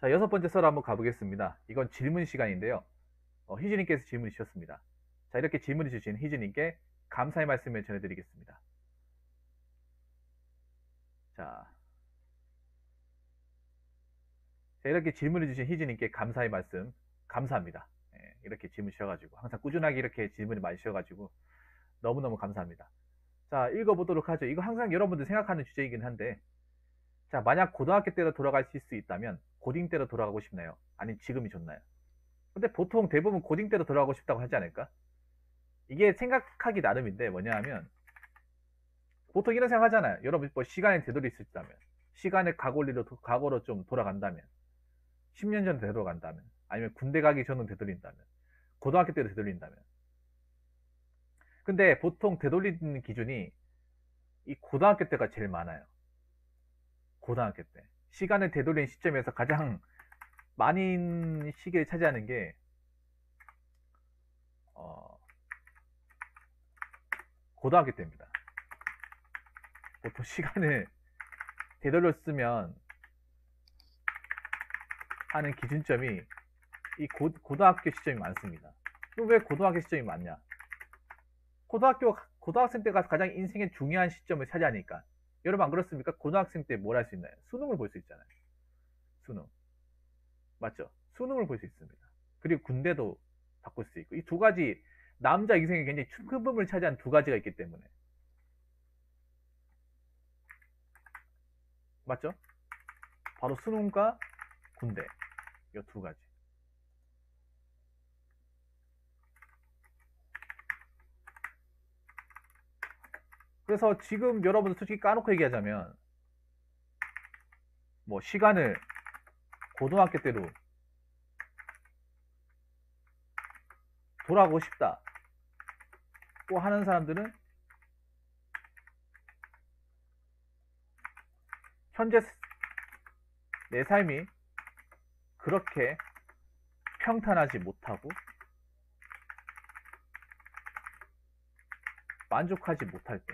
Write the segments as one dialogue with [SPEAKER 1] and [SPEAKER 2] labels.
[SPEAKER 1] 자, 6번째 썰 한번 가보겠습니다. 이건 질문 시간인데요. 희준님께서 질문 주셨습니다. 자, 이렇게 질문 주신 희준님께 감사의 말씀을 전해드리겠습니다. 자, 이렇게 질문을 주신 희준님께 감사의 말씀 감사합니다. 예, 이렇게 질문 주셔가지고 항상 꾸준하게 이렇게 질문을 많이 주셔가지고 너무너무 감사합니다. 자, 읽어보도록 하죠. 이거 항상 여러분들 생각하는 주제이긴 한데, 자, 만약 고등학교 때로 돌아가실 수 있다면 고딩 때로 돌아가고 싶나요? 아니면 지금이 좋나요? 근데 보통 대부분 고딩 때로 돌아가고 싶다고 하지 않을까? 이게 생각하기 나름인데 뭐냐 하면 보통 이런 생각 하잖아요. 여러분 뭐 시간에 되돌릴 수 있다면, 시간의 과거로 좀 돌아간다면, 10년 전 되돌아간다면, 아니면 군대 가기 전으로 되돌린다면, 고등학교 때로 되돌린다면. 근데 보통 되돌리는 기준이 이 고등학교 때가 제일 많아요. 고등학교 때 시간을 되돌린 시점에서 가장 많은 시기를 차지하는 게 고등학교 때입니다. 보통 시간을 되돌렸으면 하는 기준점이 이 고등학교 시점이 많습니다. 그럼 왜 고등학교 시점이 많냐? 고등학생 때가 가장 인생의 중요한 시점을 차지하니까. 여러분 안 그렇습니까? 고등학생 때 뭘 할 수 있나요? 수능을 볼 수 있잖아요. 수능. 맞죠? 수능을 볼 수 있습니다. 그리고 군대도 바꿀 수 있고. 이 두 가지, 남자 인생에 굉장히 큰 부분을 차지한 두 가지가 있기 때문에. 맞죠? 바로 수능과 군대. 이 두 가지. 그래서 지금 여러분 솔직히 까놓고 얘기하자면 뭐 시간을 고등학교 때로 돌아가고 싶다고 하는 사람들은 현재 내 삶이 그렇게 평탄하지 못하고 만족하지 못할 때,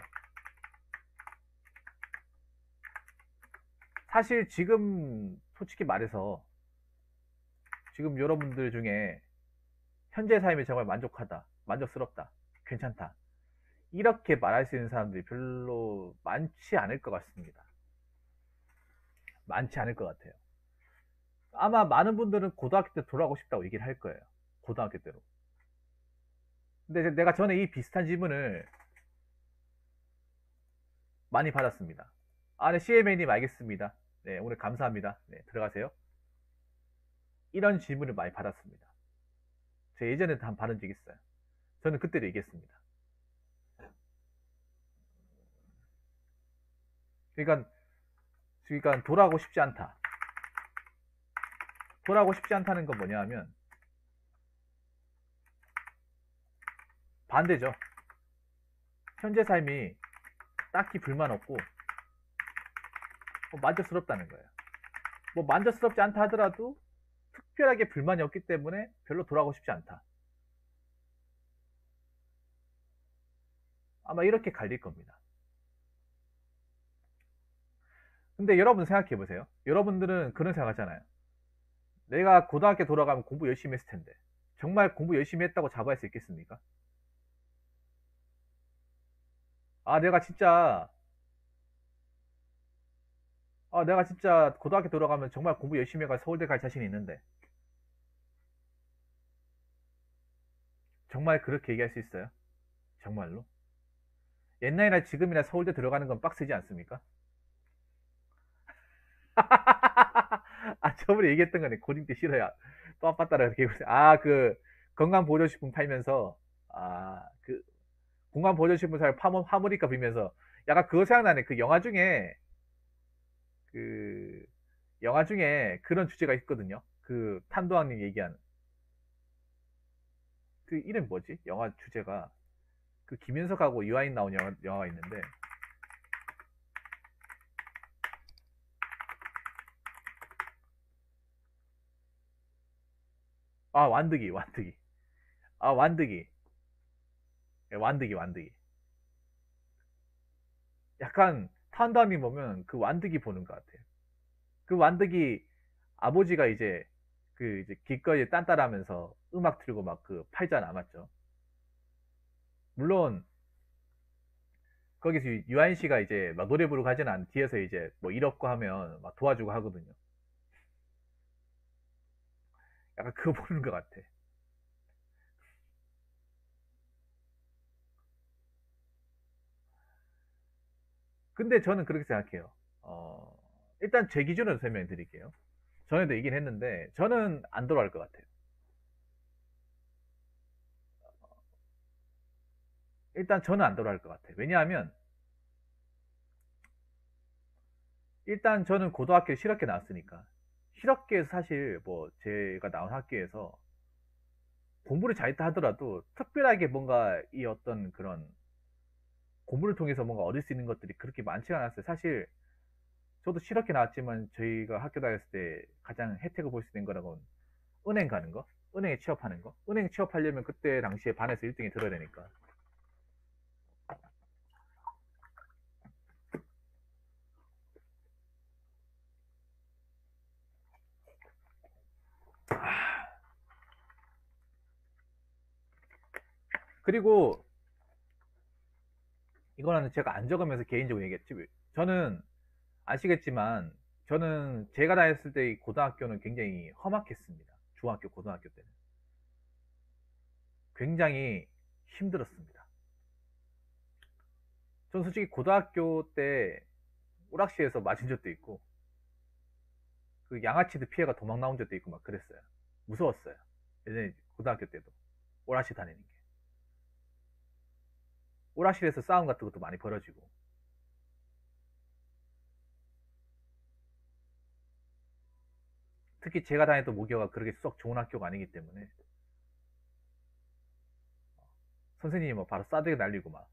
[SPEAKER 1] 사실 지금 솔직히 말해서 지금 여러분들 중에 현재 삶이 정말 만족하다, 만족스럽다, 괜찮다 이렇게 말할 수 있는 사람들이 별로 많지 않을 것 같습니다. 많지 않을 것 같아요. 아마 많은 분들은 고등학교 때 돌아가고 싶다고 얘기를 할 거예요. 고등학교 때로. 근데 내가 전에 이 비슷한 질문을 많이 받았습니다. 아, 네, CMA님 알겠습니다. 네, 오늘 감사합니다. 네, 들어가세요. 이런 질문을 많이 받았습니다. 제가 예전에도 한 받은 적 있어요. 저는 그때도 얘기했습니다. 그러니까 돌아가고 싶지 않다. 돌아가고 싶지 않다는 건 뭐냐 하면 반대죠. 현재 삶이 딱히 불만 없고 만족스럽다는 거예요. 뭐 만족스럽지 않다 하더라도 특별하게 불만이 없기 때문에 별로 돌아가고 싶지 않다. 아마 이렇게 갈릴 겁니다. 근데 여러분 생각해 보세요. 여러분들은 그런 생각 하잖아요. 내가 고등학교 돌아가면 공부 열심히 했을 텐데 정말 공부 열심히 했다고 자부할 수 있겠습니까? 아, 내가 진짜 고등학교 돌아가면 정말 공부 열심히 해가 서울대 갈 자신이 있는데 정말 그렇게 얘기할 수 있어요? 정말로? 옛날이나 지금이나 서울대 들어가는 건 빡세지 않습니까? 아, 저번에 얘기했던 거네. 고딩 때 싫어요. 또 아빠 따라 이렇게. 아, 그, 건강보조식품 팔면서, 아, 그, 건강보조식품 살 화물이니까 빌면서, 약간 그거 생각나네. 그, 영화 중에 그런 주제가 있거든요. 그, 탄도왕님 얘기한. 그 이름 뭐지? 영화 주제가. 그 김윤석하고 유아인 나온 영화가 있는데, 아, 완득이. 아, 완득이. 예, 완득이. 약간 탄도왕님 보면 그 완득이 보는 것 같아요. 그 완득이 아버지가 이제 그 이제 길거리에 딴따라하면서 음악 틀고 막 그 팔잖아, 맞죠? 물론 거기서 유한 씨가 이제 막 노래 부르고 하진 않, 뒤에서 이제 뭐 일 없고 하면 막 도와주고 하거든요. 약간 그거 보는 것 같아. 근데 저는 그렇게 생각해요. 일단 제 기준으로 설명해 드릴게요. 전에도 얘기는 했는데, 저는 안 돌아갈 것 같아요. 일단 저는 안 돌아갈 것 같아요. 왜냐하면, 일단 저는 고등학교 실업계 나왔으니까. 실업계에서 사실 뭐 제가 나온 학교에서 공부를 잘했다 하더라도 특별하게 뭔가 이 어떤 그런 공부를 통해서 뭔가 얻을 수 있는 것들이 그렇게 많지가 않았어요. 사실 저도 실업계 나왔지만 저희가 학교 다녔을 때 가장 혜택을 볼 수 있는 거라고는 은행 가는 거, 은행에 취업하는 거. 은행 취업하려면 그때 당시에 반에서 1등이 들어야 되니까. 그리고 이거는 제가 안 적으면서 개인적으로 얘기했지. 저는 아시겠지만 저는 제가 다녔을 때 고등학교는 굉장히 험악했습니다. 중학교, 고등학교 때는. 굉장히 힘들었습니다. 전 솔직히 고등학교 때 오락실에서 맞은 적도 있고, 그 양아치들 피해가 도망 나온 적도 있고 막 그랬어요. 무서웠어요. 예전에 고등학교 때도. 오락실 다니는 게. 오락실에서 싸움 같은 것도 많이 벌어지고. 특히 제가 다녔던 모교가 그렇게 썩 좋은 학교가 아니기 때문에 선생님이 뭐 바로 싸대기 날리고 막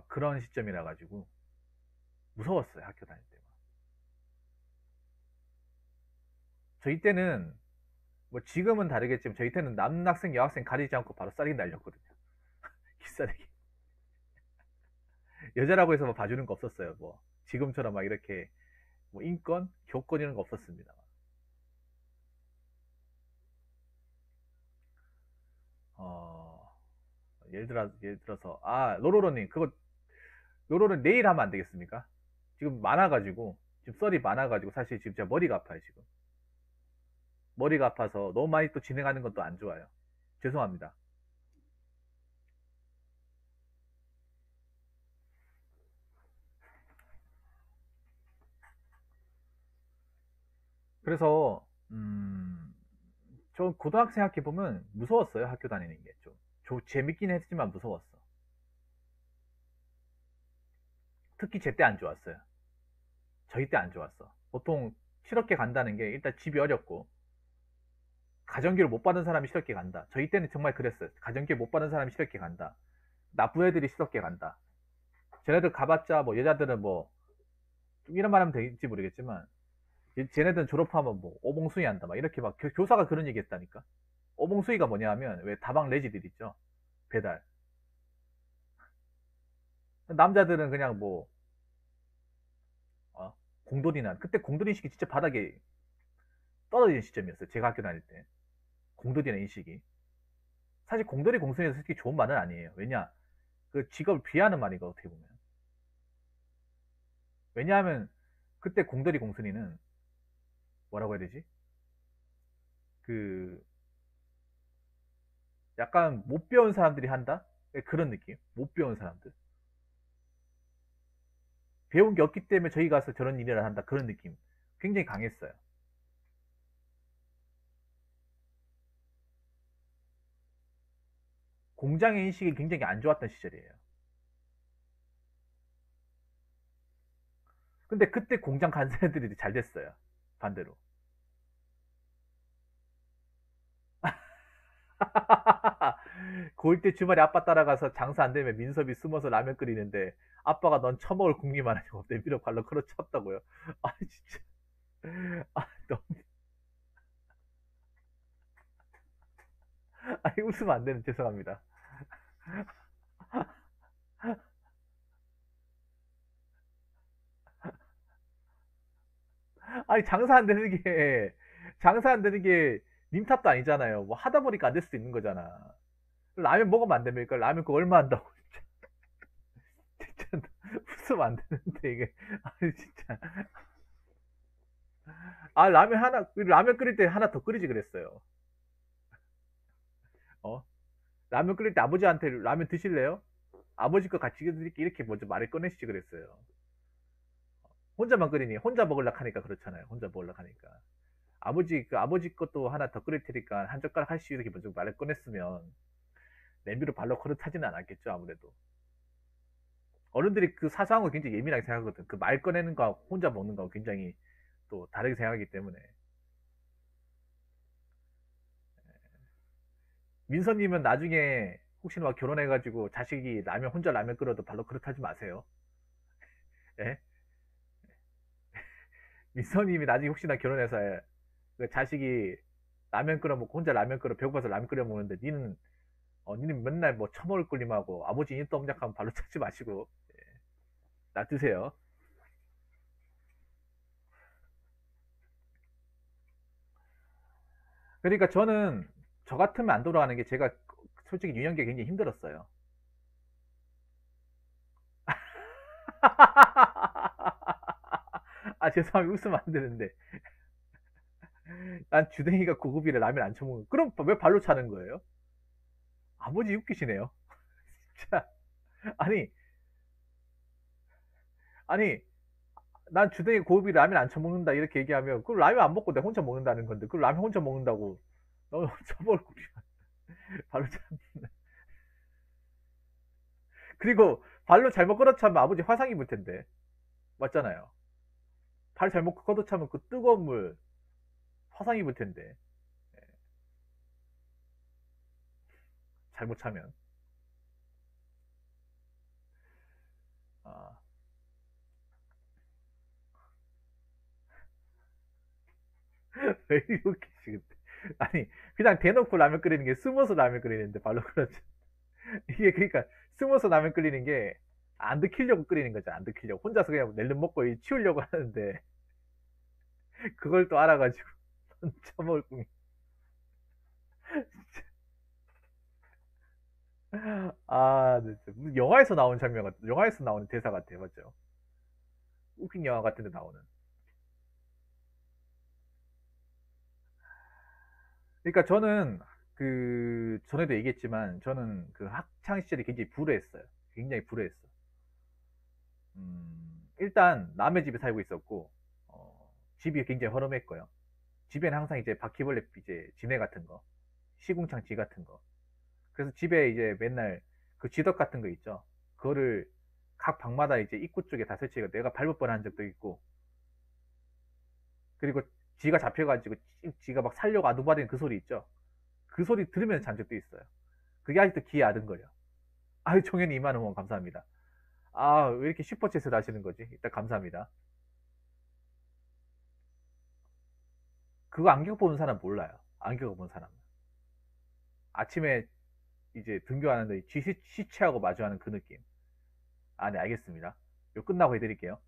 [SPEAKER 1] 그런 시점이라 가지고 무서웠어요. 학교 다닐 때만. 저희 때는 뭐 지금은 다르겠지만 저희 때는 남학생 여학생 가리지 않고 바로 싸대기 날렸거든요. 기싸대기. 여자라고 해서 뭐 봐주는 거 없었어요. 뭐 지금처럼 막 이렇게 뭐 인권, 교권 이런 거 없었습니다. 어, 예를 들어서 로로로님 그거 로로는 내일 하면 안 되겠습니까? 지금 많아가지고 지금 썰이 많아가지고 사실 지금 제가 머리가 아파요 지금. 머리가 아파서 너무 많이 또 진행하는 건 또 안 좋아요. 죄송합니다. 그래서 저 고등학생 학교 보면 무서웠어요. 학교 다니는 게 좀 재밌긴 했지만 무서웠어. 특히 제 때 안 좋았어요. 저희 때 안 좋았어. 보통 실업계 간다는 게 일단 집이 어렵고 가정교육 못 받은 사람이 실업계 간다. 저희 때는 정말 그랬어요. 가정교육 못 받은 사람이 실업계 간다. 나쁜 애들이 실업계 간다. 쟤네들 가봤자 뭐 여자들은 뭐 좀 이런 말 하면 될지 모르겠지만 쟤네들은 졸업하면 뭐 오봉수이 한다 막 이렇게 막 교사가 그런 얘기 했다니까. 오봉수이가 뭐냐면 왜 다방 레지들 있죠. 배달. 남자들은 그냥 뭐 어, 공돌이나 그때 공돌이 인식이 진짜 바닥에 떨어지는 시점이었어요. 제가 학교 다닐 때 공돌이나 인식이 사실 공돌이 공순이에서 솔직히 좋은 말은 아니에요. 왜냐 그 직업을 비하하는 말이고 어떻게 보면 왜냐하면 그때 공돌이 공순이는 뭐라고 해야 되지? 그 약간 못 배운 사람들이 한다? 네, 그런 느낌. 못 배운 사람들. 배운 게 없기 때문에 저희 가서 저런 일을 한다. 그런 느낌. 굉장히 강했어요. 공장의 인식이 굉장히 안 좋았던 시절이에요. 근데 그때 공장 간 사람들이 잘 됐어요. 반대로. 고일 때 주말에 아빠 따라가서 장사 안 되면 민섭이 숨어서 라면 끓이는데 아빠가 넌 처먹을 국리만 하고 내비로 발로 걸어 쳤다고요. 아 진짜. 너무 웃으면 안 되는 죄송합니다. 아니, 장사 안 되는 게 님 탓도 아니잖아요. 뭐 하다 보니까 안 될 수도 있는 거잖아. 라면 먹으면 안 됩니까? 라면 그거 얼마 한다고. 진짜 웃으면 안 되는데, 이게. 아니, 진짜. 아, 라면 끓일 때 하나 더 끓이지 그랬어요. 어? 라면 끓일 때 아버지한테 라면 드실래요? 아버지 거 같이 드릴게. 이렇게 먼저 말을 꺼내시지 그랬어요. 혼자만 끓이니, 혼자 먹으려고 하니까 그렇잖아요. 혼자 먹으려고 하니까. 아버지 것도 하나 더 끓일 테니까 한 젓가락 하시오. 이렇게 먼저 말을 꺼냈으면, 냄비로 발로 그릇하지는 않았겠죠, 아무래도. 어른들이 그 사소한 거 굉장히 예민하게 생각하거든. 그 말 꺼내는 거 혼자 먹는 거 굉장히 또 다르게 생각하기 때문에. 민서님은 나중에 혹시나 막 결혼해가지고 자식이 혼자 라면 끓여도 발로 그릇하지 마세요. 예? 민서님이 나중에 혹시나 결혼해서 그 자식이 라면 끓여 먹고 혼자 라면 끓여 배고파서 라면 끓여 먹는데 니는 맨날 뭐 처먹을 끓림하고 아버지 인동작 하면 발로 차지 마시고 놔두세요. 그러니까 저는 저 같으면 안 돌아가는 게 제가 솔직히 유년기가 굉장히 힘들었어요. 아, 죄송합니다. 웃으면 안 되는데. 난 주댕이가 고급이라 라면 안 처먹는. 그럼 왜 발로 차는 거예요? 아버지 웃기시네요. 자, 아니, 아니, 난 주댕이 고급이 라면 안 처먹는다 이렇게 얘기하면 그 라면 안 먹고 내가 혼자 먹는다는 건데 그 라면 혼자 먹는다고 너 처먹을 꿀이 발로 차. 그리고 발로 잘못 걸어차면 아버지 화상 입을 텐데 맞잖아요. 발 잘못 걷어차면 그 뜨거운 물 화상 입을 텐데 잘못 차면. 아, 왜 이렇게 지금 아니 그냥 대놓고 라면 끓이는 게 숨어서 라면 끓이는데 발로 그렇죠. 이게 그러니까 숨어서 라면 끓이는 게 안 들키려고 끓이는 거죠. 안 들키려고 혼자서 그냥 낼름 먹고 치우려고 하는데 그걸 또 알아가지고 처먹을 꿈이. 아, 진짜. 무슨 영화에서 나온 장면 같아. 영화에서 나오는 대사 같아. 맞죠? 웃긴 영화 같은 데 나오는. 그러니까 저는 전에도 얘기했지만 저는 그 학창 시절이 굉장히 불우했어요. 굉장히 불우했어. 일단 남의 집에 살고 있었고 집이 굉장히 허름했고요. 집에는 항상 이제 바퀴벌레 이제 지네 같은 거, 시궁창 쥐 같은 거. 그래서 집에 이제 맨날 그 쥐덕 같은 거 있죠. 그거를 각 방마다 이제 입구 쪽에 다 설치해서 내가 밟을 뻔한 적도 있고, 그리고 쥐가 잡혀가지고 쥐가 막 살려고 아두바리는 그 소리 있죠. 그 소리 들으면서 잔 적도 있어요. 그게 아직도 귀에 아른거려. 아유, 총현이 2만 원 감사합니다. 아, 왜 이렇게 슈퍼챗을 하시는 거지? 일단 감사합니다. 그거 안 겪어보는 사람 몰라요. 안 겪어본 사람은. 아침에 이제 등교하는데 시체하고 마주하는 그 느낌. 아, 네, 알겠습니다. 요 끝나고 해드릴게요.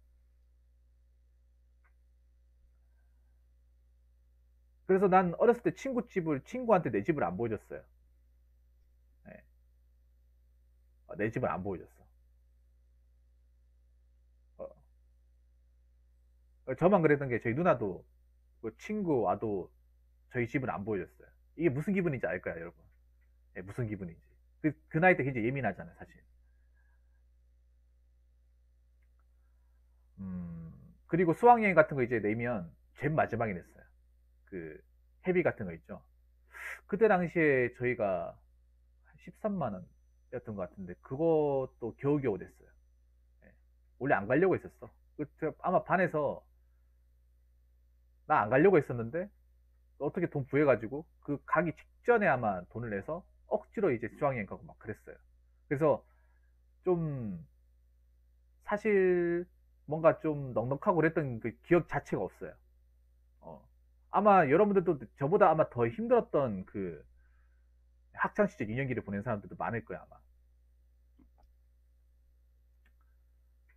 [SPEAKER 1] 그래서 난 어렸을 때 친구한테 내 집을 안 보여줬어요. 네. 내 집을 안 보여줬어. 어, 저만 그랬던 게 저희 누나도 그 친구 와도 저희 집은 안 보여줬어요. 이게 무슨 기분인지 알 거야, 여러분. 네, 무슨 기분인지. 그 나이 때 굉장히 예민하잖아요, 사실. 음, 그리고 수학여행 같은 거 이제 내면 제일 마지막에 냈어요. 그 회비 같은 거 있죠. 그때 당시에 저희가 13만 원이었던 것 같은데 그것도 겨우겨우 냈어요. 예. 원래 안 가려고 했었어. 아마 반에서 나 안 가려고 했었는데 어떻게 돈 구해가지고 그 가기 직전에 아마 돈을 내서 억지로 이제 수학여행 가고 막 그랬어요. 그래서 좀 사실 뭔가 좀 넉넉하고 그랬던 그 기억 자체가 없어요. 어. 아마 여러분들도 저보다 아마 더 힘들었던 그 학창 시절 유년기를 보낸 사람들도 많을 거야 아마.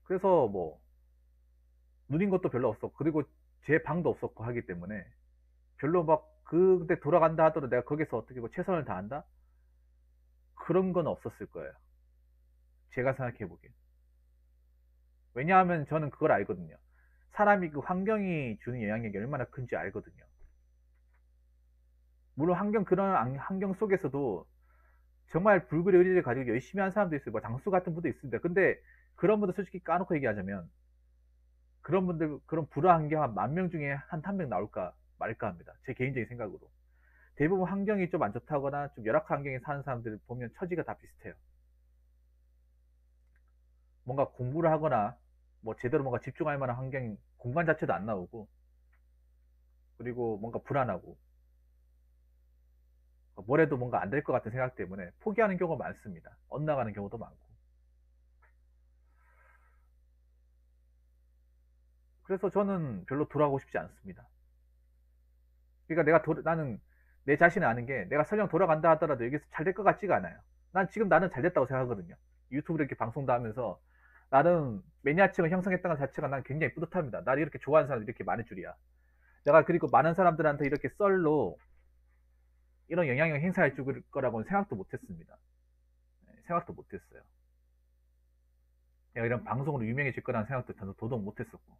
[SPEAKER 1] 그래서 뭐 누린 것도 별로 없었고, 그리고 제 방도 없었고 하기 때문에 별로 막 그때 돌아간다 하더라도 내가 거기서 어떻게 뭐 최선을 다한다? 그런 건 없었을 거예요. 제가 생각해 보기엔. 왜냐하면 저는 그걸 알거든요. 사람이 그 환경이 주는 영향력이 얼마나 큰지 알거든요. 물론 그런 환경 속에서도 정말 불굴의 의지를 가지고 열심히 한 사람도 있어요. 뭐 장수 같은 분도 있습니다. 근데 그런 분들 솔직히 까놓고 얘기하자면 그런 분들, 그런 불화 환경 한 10,000명 중에 한 명 나올까 말까 합니다. 제 개인적인 생각으로. 대부분 환경이 좀 안 좋다거나 좀 열악한 환경에 사는 사람들을 보면 처지가 다 비슷해요. 뭔가 공부를 하거나 뭐 제대로 뭔가 집중할 만한 환경, 공간 자체도 안 나오고, 그리고 뭔가 불안하고 뭐래도 뭔가 안 될 것 같은 생각 때문에 포기하는 경우가 많습니다. 엇나가는 경우도 많고. 그래서 저는 별로 돌아가고 싶지 않습니다. 그러니까 나는 내 자신을 아는 게, 내가 설령 돌아간다 하더라도 여기서 잘 될 것 같지가 않아요. 난 지금 나는 잘 됐다고 생각하거든요. 유튜브로 이렇게 방송도 하면서 나름 매니아층을 형성했다는 것 자체가 난 굉장히 뿌듯합니다. 나를 이렇게 좋아하는 사람이 이렇게 많을 줄이야. 내가 그리고 많은 사람들한테 이렇게 썰로 이런 영향력을 행사할 줄 거라고는 생각도 못했습니다. 생각도 못했어요. 내가 이런 방송으로 유명해질 거라는 생각도 전혀 도덕 못했었고.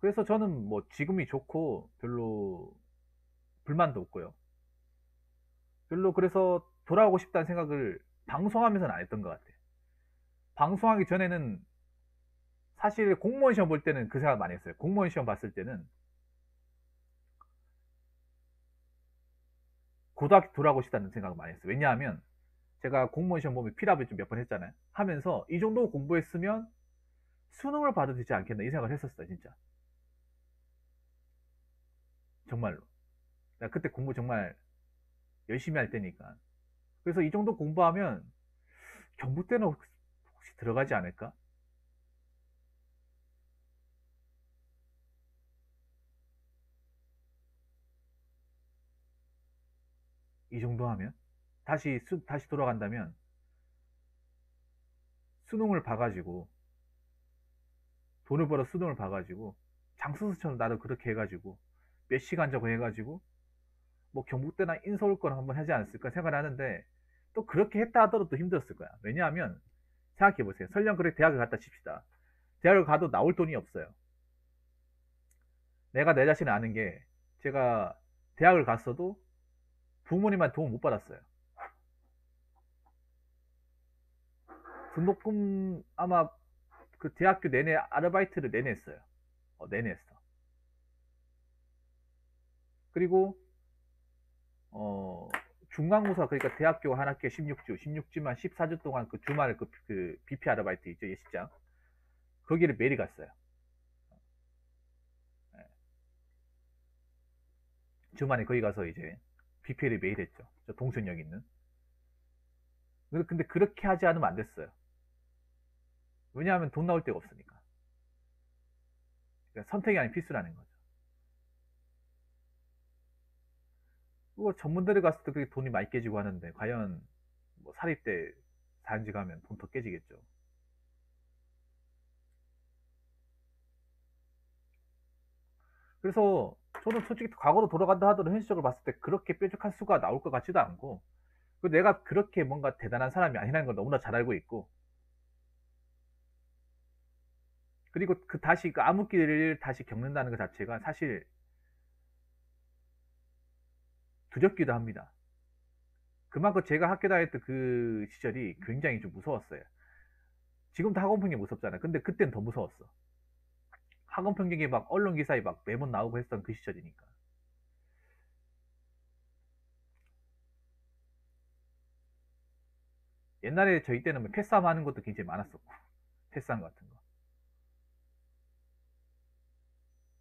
[SPEAKER 1] 그래서 저는 뭐 지금이 좋고 별로 불만도 없고요. 별로 그래서 돌아오고 싶다는 생각을 방송하면서는 안 했던 것 같아요. 방송하기 전에는 사실 공무원 시험 볼 때는 그 생각 많이 했어요. 공무원 시험 봤을 때는 고등학교 돌아오고 싶다는 생각을 많이 했어요. 왜냐하면 제가 공무원 시험 보면 필압을 좀 몇 번 했잖아요. 하면서 이 정도 공부했으면 수능을 봐도 되지 않겠나 이 생각을 했었어요. 진짜 정말로. 내가 그때 공부 정말 열심히 할 때니까. 그래서 이 정도 공부하면 경부 때는 혹시 들어가지 않을까? 이 정도 하면 다시 돌아간다면 수능을 봐가지고 돈을 벌어 수능을 봐가지고 장수수처럼 나도 그렇게 해가지고 몇 시간 자고 해가지고 뭐 경북대나 인서울권 한번 하지 않았을까 생각을 하는데, 또 그렇게 했다 하더라도 또 힘들었을 거야. 왜냐하면 생각해 보세요. 설령 그렇게 대학을 갔다 칩시다. 대학을 가도 나올 돈이 없어요. 내가 내 자신을 아는 게, 제가 대학을 갔어도 부모님한테 도움 못 받았어요. 등록금 아마 그 대학교 내내 아르바이트를 내내 했어요. 내내 했어. 그리고 어 중간고사, 그러니까 대학교 한 학기에 16주만 14주 동안 그 주말 그 BP 아르바이트 있죠, 예식장. 거기를 매일 갔어요. 예, 주말에 거기 가서 이제 BP를 매일 했죠. 저 동천역 있는. 근데 그렇게 하지 않으면 안 됐어요. 왜냐하면 돈 나올 데가 없으니까. 그러니까 선택이 아닌 필수라는 거죠. 그거 전문대를 갔을 때 그게 돈이 많이 깨지고 하는데, 과연 뭐 사립대 사연지 가면 돈 더 깨지겠죠. 그래서 저는 솔직히 과거로 돌아간다 하더라도 현실적으로 봤을 때 그렇게 뾰족한 수가 나올 것 같지도 않고, 그리고 내가 그렇게 뭔가 대단한 사람이 아니라는 걸 너무나 잘 알고 있고, 그리고 그 다시 그 암흑기를 다시 겪는다는 것 자체가 사실 두렵기도 합니다. 그만큼 제가 학교 다녔던 그 시절이 굉장히 좀 무서웠어요. 지금도 학원 폭력이 무섭잖아요. 근데 그때는 더 무서웠어. 학원 폭력이 막 언론 기사에 막 매번 나오고 했던 그 시절이니까. 옛날에 저희 때는 뭐 패싸움 하는 것도 굉장히 많았었고, 패싸움 같은 거,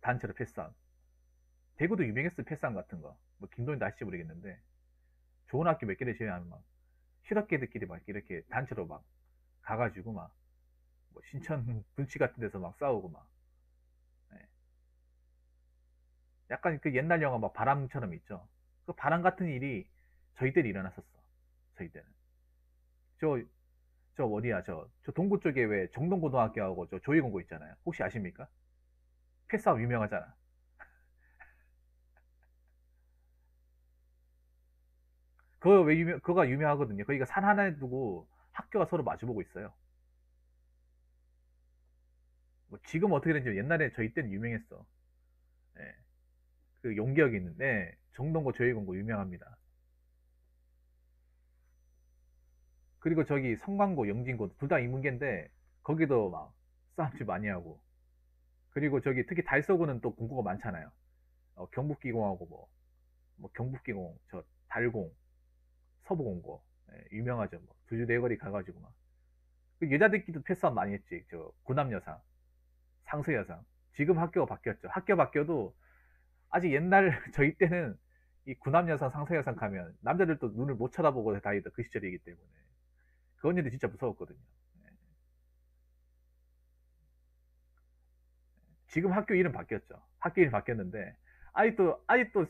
[SPEAKER 1] 단체로 패싸움. 대구도 유명했어, 패싸움 같은 거. 뭐 김도인도 아실지 모르겠는데, 좋은 학교 몇 개를 제외하면 막 실업계들끼리 막 이렇게 단체로 막 가가지고 막 뭐 신천 분치 같은 데서 막 싸우고 막. 예. 약간 그 옛날 영화 막 바람처럼 있죠. 그 바람 같은 일이 저희 때는 일어났었어. 저희 때는. 저 저 어디야, 저 동구 쪽에 왜 정동고등학교하고 저 조희공고 있잖아요. 혹시 아십니까? 패싸움 유명하잖아. 그거 왜 그거가 유명하거든요. 거기가 산 하나에 두고 학교가 서로 마주보고 있어요. 뭐 지금 어떻게 되는지 옛날에 저희 때는 유명했어. 예. 그 용기역이 있는데 정동고 조희공고 유명합니다. 그리고 저기 성광고 영진고 둘 다 인문계인데 거기도 막 싸움질 많이 하고, 그리고 저기 특히 달서구는 또 공고가 많잖아요. 경북기공하고 뭐 경북기공, 저 달공, 서부공고, 예, 유명하죠. 뭐 두주 네거리 가가지고 막. 그 여자들끼리도 패싸움 많이 했지. 저 구남여상, 상서여상. 지금 학교가 바뀌었죠. 학교 바뀌어도 아직 옛날 저희 때는 이 구남여상, 상서여상 가면 남자들도 눈을 못 쳐다보고 다니던 그 시절이기 때문에 그 언니들 진짜 무서웠거든요. 예. 지금 학교 이름 바뀌었죠. 학교 이름 바뀌었는데 아직도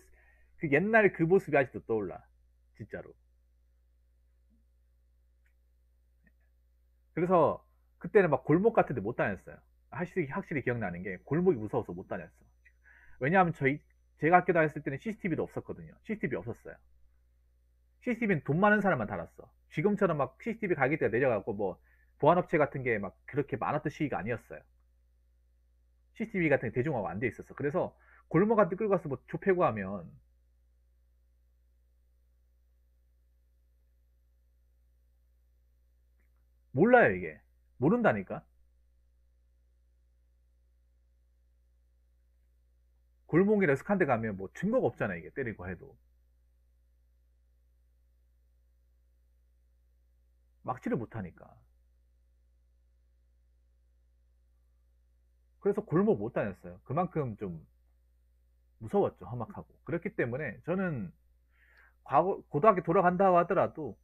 [SPEAKER 1] 그 옛날 그 모습이 아직도 떠올라. 진짜로. 그래서 그때는 막 골목 같은 데 못 다녔어요. 확실히 기억나는 게 골목이 무서워서 못 다녔어. 왜냐하면 제가 학교 다녔을 때는 CCTV도 없었거든요. CCTV 없었어요. CCTV는 돈 많은 사람만 달았어. 지금처럼 막 CCTV 가격대가 내려가고 뭐 보안업체 같은 게 막 그렇게 많았던 시기가 아니었어요. CCTV 같은 게 대중화가 안 돼 있었어. 그래서 골목 같은 데 끌고 가서 뭐 좁혀고 하면 몰라요, 이게. 모른다니까. 골목이라 슥한 데 가면 뭐 증거가 없잖아, 이게. 때리고 해도. 막지를 못하니까. 그래서 골목 못 다녔어요. 그만큼 좀 무서웠죠, 험악하고. 그렇기 때문에 저는 고등학교 돌아간다고 하더라도,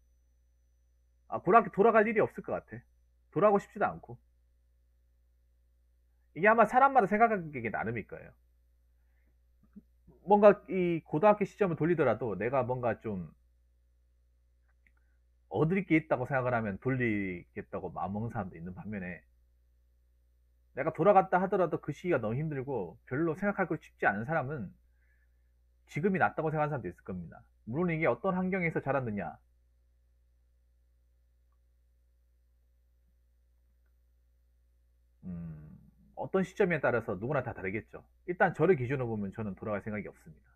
[SPEAKER 1] 고등학교 돌아갈 일이 없을 것 같아. 돌아가고 싶지도 않고. 이게 아마 사람마다 생각하는 게 나름일 거예요. 뭔가 이 고등학교 시점을 돌리더라도 내가 뭔가 좀 얻을 게 있다고 생각을 하면 돌리겠다고 마음먹는 사람도 있는 반면에, 내가 돌아갔다 하더라도 그 시기가 너무 힘들고 별로 생각할 걸 쉽지 않은 사람은 지금이 낫다고 생각하는 사람도 있을 겁니다. 물론 이게 어떤 환경에서 자랐느냐, 음, 어떤 시점에 따라서 누구나 다 다르겠죠. 일단 저를 기준으로 보면 저는 돌아갈 생각이 없습니다.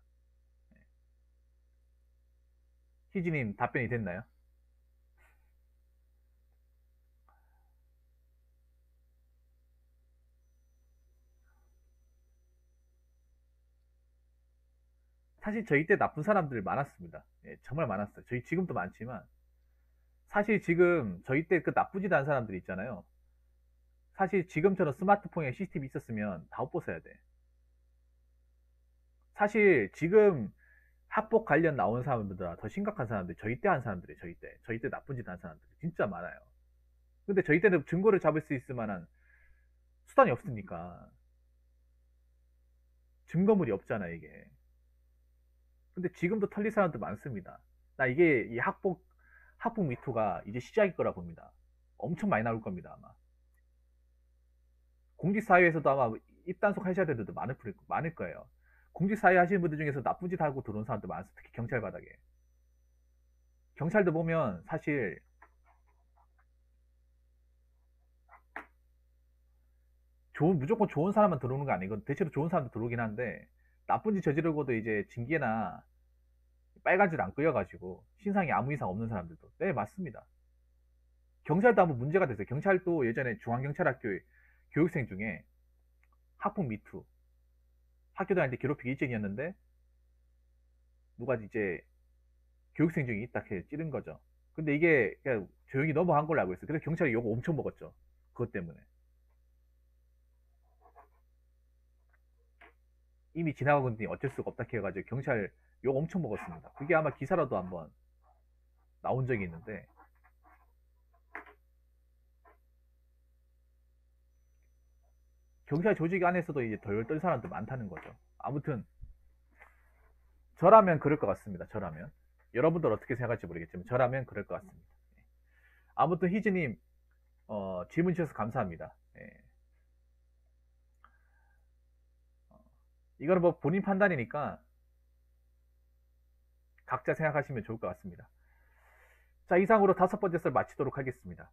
[SPEAKER 1] 희진님 답변이 됐나요? 사실 저희 때 나쁜 사람들 많았습니다. 예, 정말 많았어요. 저희 지금도 많지만 사실 지금 저희 때 그 나쁘지도 않은 사람들 있잖아요. 사실 지금처럼 스마트폰에 CCTV 있었으면 다 옷벗어야 돼. 사실 지금 학폭 관련 나온 사람들보다 더 심각한 사람들, 저희 때 한 사람들이, 저희 때 나쁜 짓 한 사람들이 진짜 많아요. 근데 저희 때는 증거를 잡을 수 있을 만한 수단이 없으니까. 증거물이 없잖아, 이게. 근데 지금도 털릴 사람들 많습니다. 나 이게 이 학폭 미투가 이제 시작일 거라 봅니다. 엄청 많이 나올 겁니다, 아마. 공직사회에서도 아마 입단속 하셔야 되는 분들도 많을 거예요. 공직사회 하시는 분들 중에서 나쁜 짓 하고 들어온 사람도 많았어. 특히 경찰 바닥에. 경찰도 보면 사실 무조건 좋은 사람만 들어오는 거 아니고 대체로 좋은 사람도 들어오긴 한데, 나쁜 짓 저지르고도 이제 징계나 빨간 줄 안 끄여가지고 신상이 아무 이상 없는 사람들도, 네, 맞습니다. 경찰도 한번 문제가 됐어요. 경찰도 예전에 중앙경찰학교 교육생 중에 학폭 미투, 학교 다닐 때 괴롭히기 일진이었는데 누가 이제 교육생 중에 있다 이렇게 찌른 거죠. 근데 이게 그냥 조용히 넘어간 걸로 알고 있어요. 그래서 경찰이 욕을 엄청 먹었죠. 그것 때문에. 이미 지나가고 있는데 어쩔 수가 없다 해가지고 경찰 욕 엄청 먹었습니다. 그게 아마 기사라도 한번 나온 적이 있는데, 경찰 조직 안에서도 이제 덜 떨 사람도 많다는 거죠. 아무튼 저라면 그럴 것 같습니다. 저라면. 여러분들 어떻게 생각할지 모르겠지만 저라면 그럴 것 같습니다. 아무튼 희즈님, 질문 주셔서 감사합니다. 예. 이거는 뭐 본인 판단이니까 각자 생각하시면 좋을 것 같습니다. 자, 이상으로 5번째 썰 마치도록 하겠습니다.